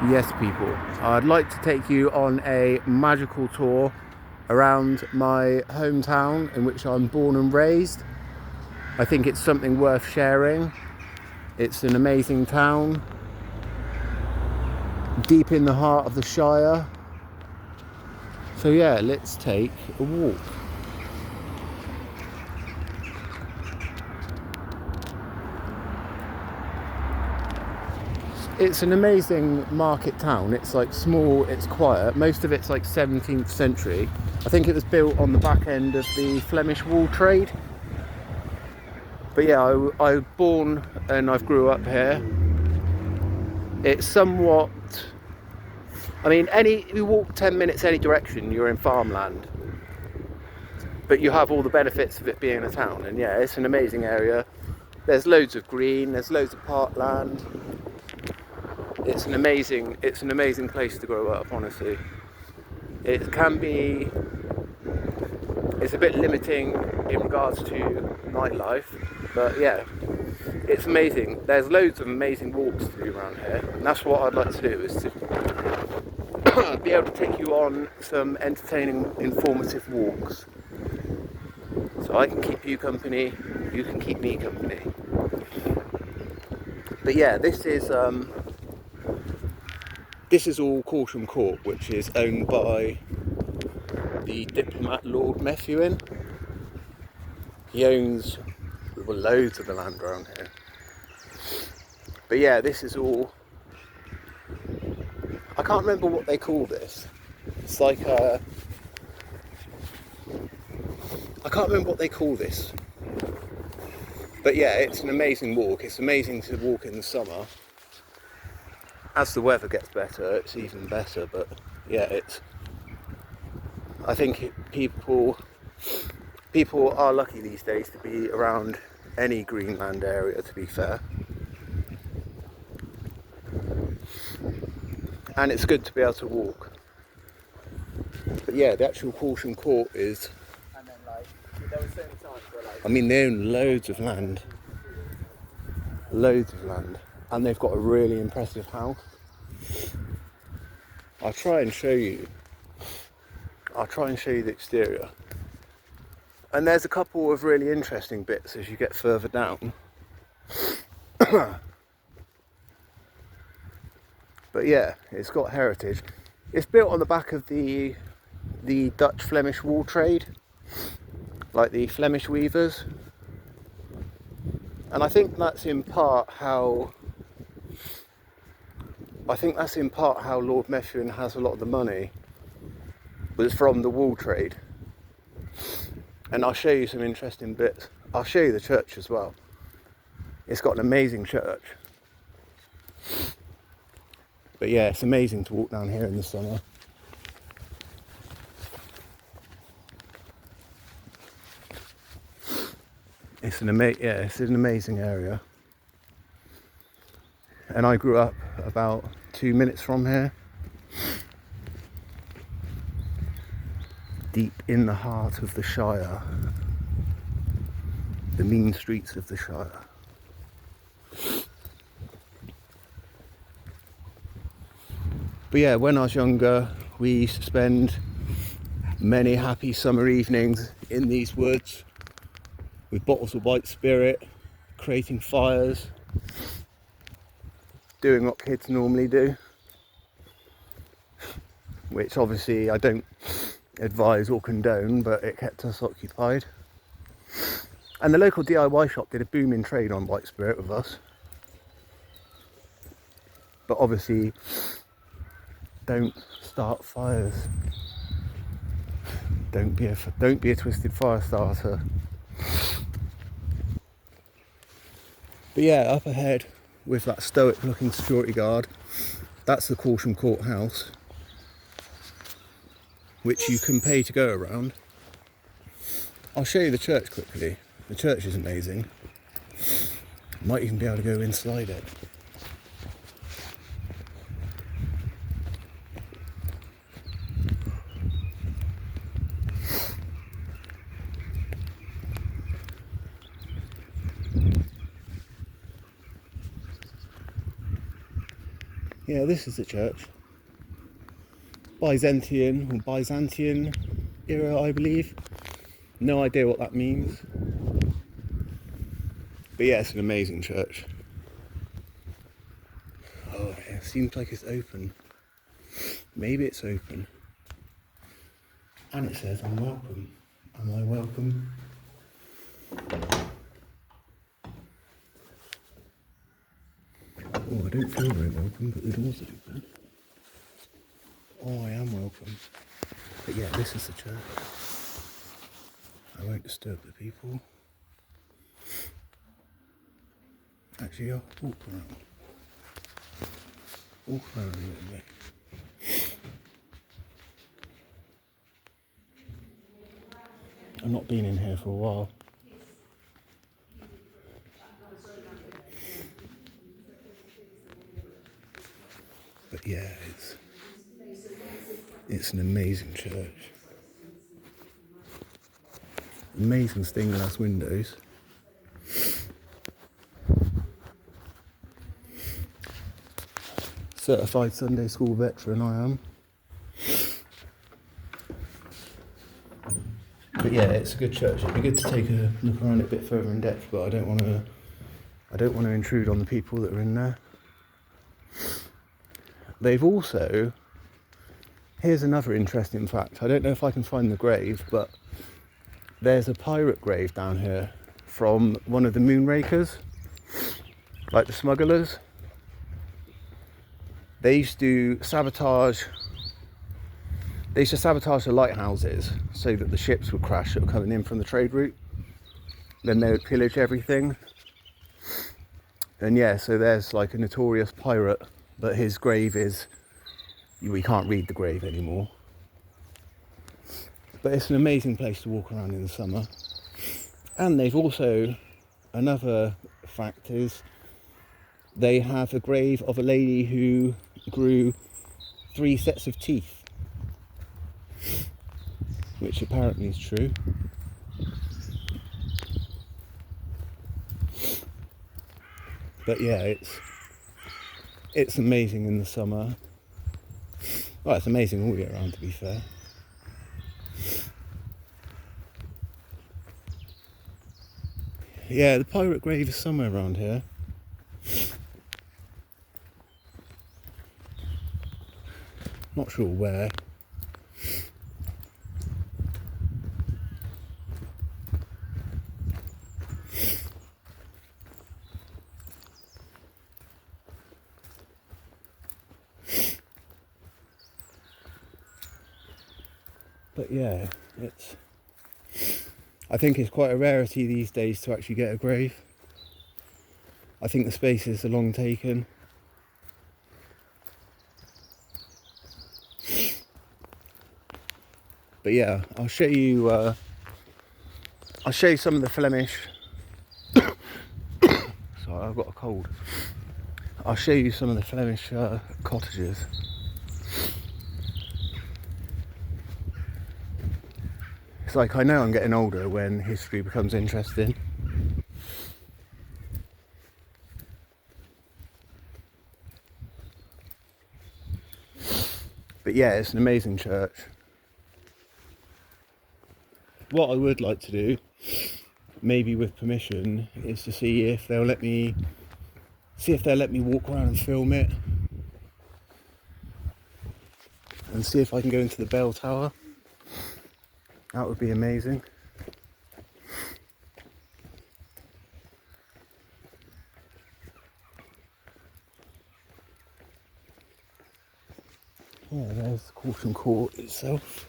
Yes, people, I'd like to take you on a magical tour around my hometown in which I'm born and raised. I think it's something worth sharing. It's an amazing town, deep in the heart of the Shire. So yeah, let's take a walk. It's an amazing market town. It's like small, it's quiet. Most of it's like 17th century. I think it was built on the back end of the Flemish wool trade. But yeah, I was born and I've grew up here. It's somewhat, I mean, you walk 10 minutes any direction, you're in farmland. But you have all the benefits of it being a town. And yeah, it's an amazing area. There's loads of green, there's loads of parkland. It's an amazing place to grow up, honestly. It's a bit limiting in regards to nightlife, but yeah, it's amazing. There's loads of amazing walks to do around here, and that's what I'd like to do, is to be able to take you on some entertaining, informative walks. So I can keep you company, you can keep me company. But yeah, this is all Corsham Court, which is owned by the diplomat Lord Methuen. He owns loads of the land around here. But yeah, this is all, I can't remember what they call this. It's like I can't remember what they call this. But yeah, it's an amazing walk. It's amazing to walk in the summer. As the weather gets better, it's even better. But yeah, I think people are lucky these days to be around any Greenland area, to be fair. And it's good to be able to walk. But yeah, the actual Corsham Court is, and then there were certain times where I mean, they own loads of land, and they've got a really impressive house. I'll try and show you the exterior. And there's a couple of really interesting bits as you get further down. But yeah, it's got heritage. It's built on the back of the Dutch Flemish wool trade, like the Flemish weavers. And I think that's in part how Lord Methuen has a lot of the money, was from the wool trade. And I'll show you some interesting bits. I'll show you the church as well. It's got an amazing church. But yeah, it's amazing to walk down here in the summer. It's an amazing area. And I grew up about 2 minutes from here. Deep in the heart of the Shire. The mean streets of the Shire. But yeah, when I was younger, we used to spend many happy summer evenings in these woods with bottles of white spirit, creating fires, doing what kids normally do, which obviously I don't advise or condone, but it kept us occupied. And the local DIY shop did a booming trade on white spirit with us. But obviously, don't start fires. Don't be a twisted fire starter. But yeah, up ahead with that stoic looking security guard, that's the Corsham Court house, which you can pay to go around. I'll show you the church quickly. The church is amazing. Might even be able to go inside it. Yeah, this is the church. Byzantine era, I believe. No idea what that means. But yeah, it's an amazing church. Oh, it seems like it's open. Maybe it's open. And it says, I'm welcome. Am I welcome? Oh, I don't feel very welcome, but the doors are open. Oh, I am welcome. But yeah, this is the church. I won't disturb the people. Actually, I'll walk around. Walk around a little bit. I've not been in here for a while. But yeah, it's an amazing church. Amazing stained glass windows. Certified Sunday school veteran I am. But yeah, it's a good church. It'd be good to take a look around it a bit further in depth, but I don't want to intrude on the people that are in there. They've also, here's another interesting fact. I don't know if I can find the grave, but there's a pirate grave down here from one of the moonrakers, like the smugglers. They used to sabotage the lighthouses so that the ships would crash that were coming in from the trade route. Then they would pillage everything. And yeah, so there's like a notorious pirate, but his grave is, we can't read the grave anymore. But it's an amazing place to walk around in the summer. And they've also, another fact is, they have a grave of a lady who grew 3 sets of teeth, which apparently is true. But yeah, it's amazing in the summer. Well, it's amazing all year round, to be fair. Yeah, the pirate grave is somewhere around here. Not sure where. But yeah, I think it's quite a rarity these days to actually get a grave. I think the spaces are long taken. But yeah, I'll show you some of the Flemish. Sorry, I've got a cold. I'll show you some of the Flemish cottages. It's like, I know I'm getting older when history becomes interesting. But yeah, it's an amazing church. What I would like to do, maybe with permission, is to see if they'll let me walk around and film it, and see if I can go into the bell tower. That would be amazing. Yeah, there's the Corsham Court itself.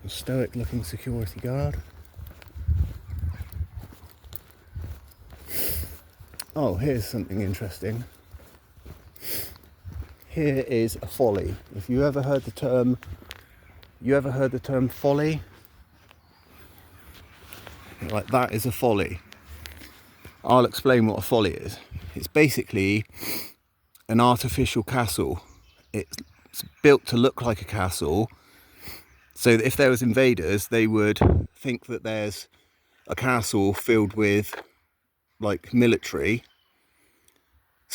A stoic looking security guard. Oh, here's something interesting. Here is a folly. If you ever heard the term folly? Like, that is a folly. I'll explain what a folly is. It's basically an artificial castle. It's built to look like a castle, so that if there was invaders, they would think that there's a castle filled with like military,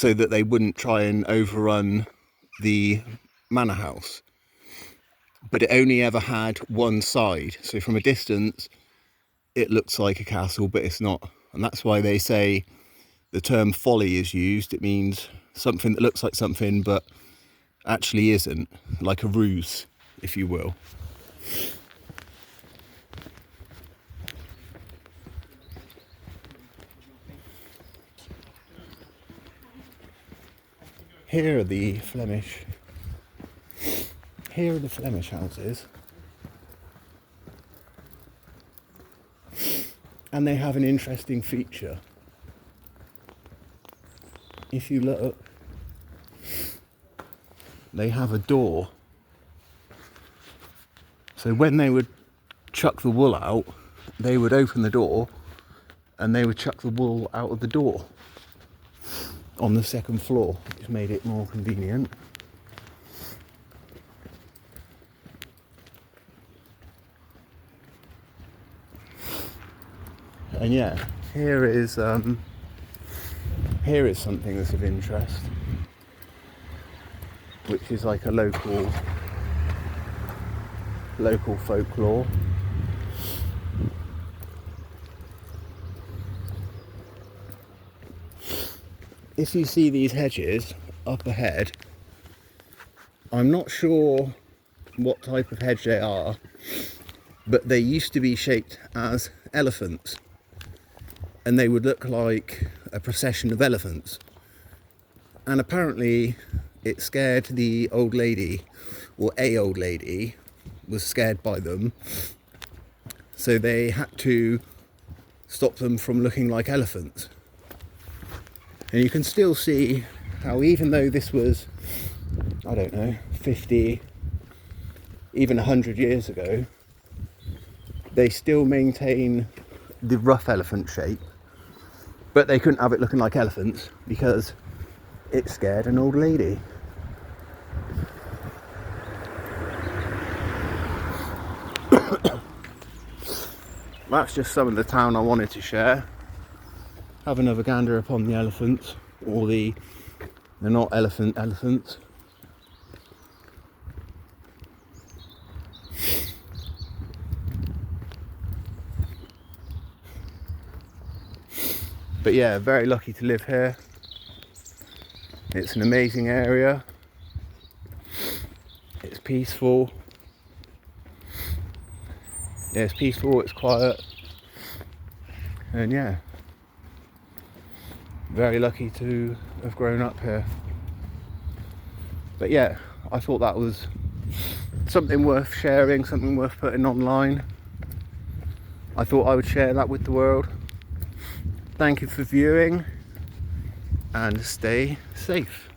so that they wouldn't try and overrun the manor house. But it only ever had one side, so from a distance it looks like a castle, but it's not. And that's why they say the term folly is used. It means something that looks like something but actually isn't, like a ruse, if you will. Here are the Flemish houses, and they have an interesting feature. If you look, they have a door. So when they would chuck the wool out, they would open the door and they would chuck the wool out of the door on the second floor, which made it more convenient. And yeah, here is something that's of interest, which is like a local folklore. If you see these hedges up ahead, I'm not sure what type of hedge they are, but they used to be shaped as elephants, and they would look like a procession of elephants. And apparently it scared the old lady, or a old lady was scared by them, so they had to stop them from looking like elephants. And you can still see how, even though this was, I don't know, 50, even 100 years ago, they still maintain the rough elephant shape, but they couldn't have it looking like elephants because it scared an old lady. That's just some of the town I wanted to share. Have another gander upon the elephants, or they're not elephants. But yeah, very lucky to live here. It's an amazing area. It's peaceful. Yeah, it's peaceful, it's quiet. And yeah, very lucky to have grown up here. But yeah, I thought that was something worth sharing, something worth putting online. I thought I would share that with the world. Thank you for viewing, and stay safe.